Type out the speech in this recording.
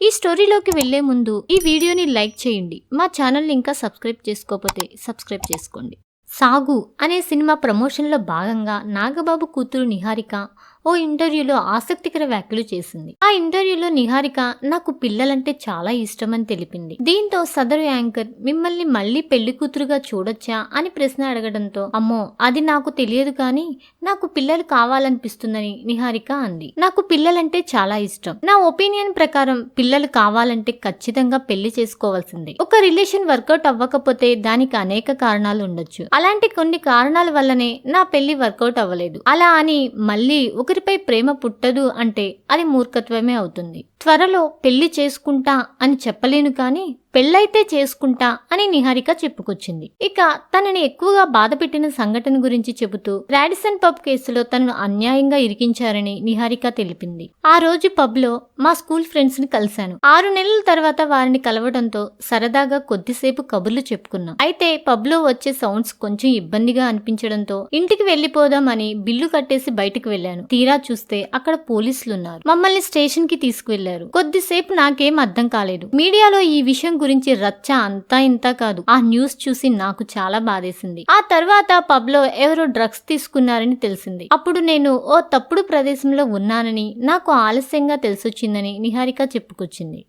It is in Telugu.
ఈ స్టోరీలోకి వెళ్లే ముందు ఈ వీడియోని లైక్ చేయండి. మా ఛానల్ని ఇంకా సబ్స్క్రైబ్ చేసుకోకపోతే సబ్స్క్రైబ్ చేసుకోండి. సాగు అనే సినిమా ప్రమోషన్లో భాగంగా నాగబాబు కూతురు నిహారిక ఓ ఇంటర్వ్యూలో ఆసక్తికర వ్యాఖ్యలు చేసింది. ఆ ఇంటర్వ్యూలో నిహారిక నాకు పిల్లలంటే చాలా ఇష్టమని తెలిపింది. దీంతో సదరు యాంకర్ మిమ్మల్ని మళ్ళీ పెళ్లి కూతురుగా చూడొచ్చా అని ప్రశ్న అడగడంతో అమ్మో అది నాకు తెలియదు కానీ నాకు పిల్లలు కావాలనిపిస్తుందని నిహారిక అంది. నాకు పిల్లలంటే చాలా ఇష్టం. నా ఒపీనియన్ ప్రకారం పిల్లలు కావాలంటే ఖచ్చితంగా పెళ్లి చేసుకోవాల్సిందే. ఒక రిలేషన్ వర్కౌట్ అవ్వకపోతే దానికి అనేక కారణాలు ఉండొచ్చు. అలాంటి కొన్ని కారణాల వల్లనే నా పెళ్లి వర్కౌట్ అవ్వలేదు. అలా అని మళ్ళీ ఒకరిపై ప్రేమ పుట్టదు అంటే అది మూర్ఖత్వమే అవుతుంది. త్వరలో పెళ్లి చేసుకుంటా అని చెప్పలేను కానీ పెళ్ళైతే చేసుకుంటా అని నిహారిక చెప్పుకొచ్చింది. ఇక తనని ఎక్కువగా బాధ పెట్టిన సంఘటన గురించి చెబుతూ రాడిసన్ పబ్ కేసులో తనను అన్యాయంగా ఇరికించారని నిహారిక తెలిపింది. ఆ రోజు పబ్ లో మా స్కూల్ ఫ్రెండ్స్ ని కలిశాను. 6 నెలల తర్వాత వారిని కలవడంతో సరదాగా కొద్దిసేపు కబుర్లు చెప్పుకున్నాం. అయితే పబ్ లో వచ్చే సౌండ్స్ కొంచెం ఇబ్బందిగా అనిపించడంతో ఇంటికి వెళ్లిపోదామని బిల్లు కట్టేసి బయటకు వెళ్లాను. తీరా చూస్తే అక్కడ పోలీసులున్నారు. మమ్మల్ని స్టేషన్ కి తీసుకువెళ్లారు. కొద్దిసేపు నాకేం అర్థం కాలేదు. మీడియాలో ఈ విషయం గురించి రచ్చ అంతా ఇంతా కాదు. ఆ న్యూస్ చూసి నాకు చాలా బాధేసింది. ఆ తర్వాత పబ్ లో ఎవరో డ్రగ్స్ తీసుకున్నారని తెలిసింది. అప్పుడు నేను ఓ తప్పుడు ప్రదేశంలో ఉన్నానని నాకు ఆలస్యంగా తెలిసొచ్చిందని నిహారిక చెప్పుకొచ్చింది.